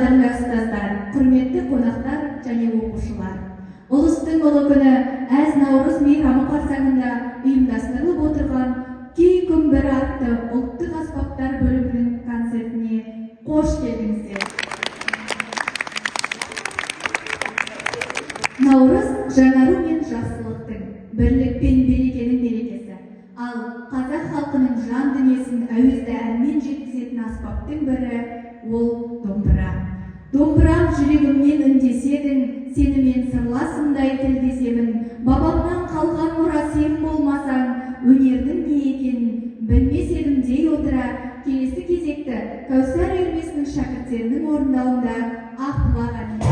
Қадірлі ұстаздар, құрметті қонақтар және оқушылар. Ұлыстың ұлы күні әз Наурыз мейрамы қарсаңында ұйымдастырылып отырған «Кей күн бір» атты ұлттық аспаптар бөлімінің концертіне қош келдіңіздер. Наурыз жаңару мен жақсылықтың, бірлік пен берекенің мерекесі. Ал қазақ халқының жан дүниесін әуезді әнмен жеткізетін аспаптың бірі ол домбыра. Домбырам жүрегіммен үндеседің, сенімен сырласымдай тілдесемін. Бабамнан қалған мұра сен болмасаң, өнердің не екенін білмес едім дей отыра, келесі кезекті Кәусар үйірмесінің шәкірттерінің орындауында Ақбұлақ әні.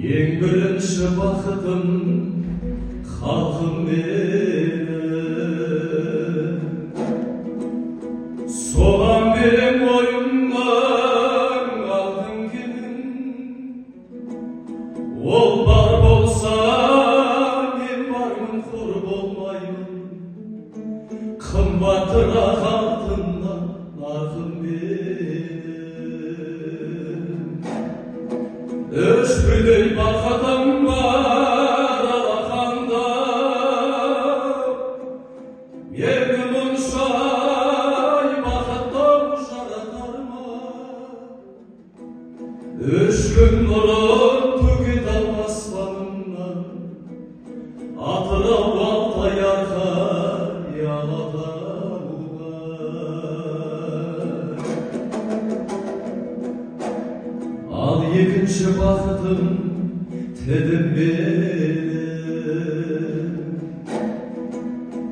Ең бірінші бақытым халқым менің, соған берем ойымнан алтын келін. Ол бар болса мен бармын, құр болмаймын, қымбатырақ алтыннан нарқым менің. Үш бірдей бақытым бар алақанда, мені мұншай бақыттым жаратар ма? Үш күн нұрын төгеді аспанымнан, атырау алтай арқай алатауға. Ал екінші бақытым тілім менің,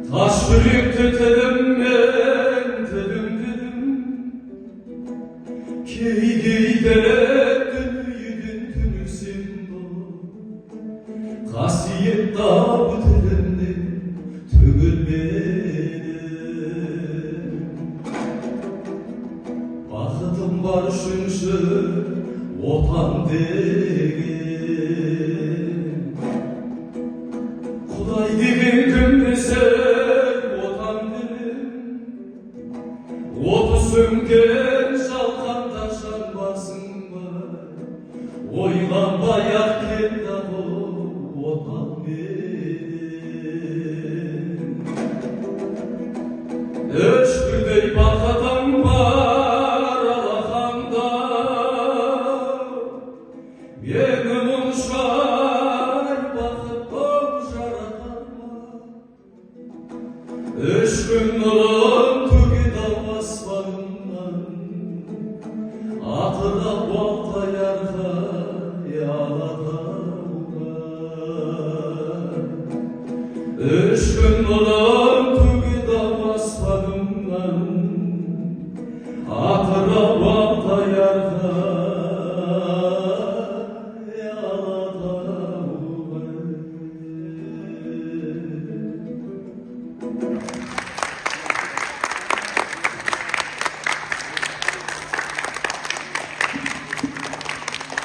таш жүректі тіліммен тілімдедім. Кейде дүниеден түңілсем бұл, қасиетті ау тілімнен түңілмедім. Бақытым бар үшінші отан деген, Құдай деген кім десем отан деген. Оты сөнген жалқанда жанбасын ба, ойланбай ақ келді ғой gün nurun tüküdü asmanından Atıda balta yarda yalata uğrar 3 gün nurun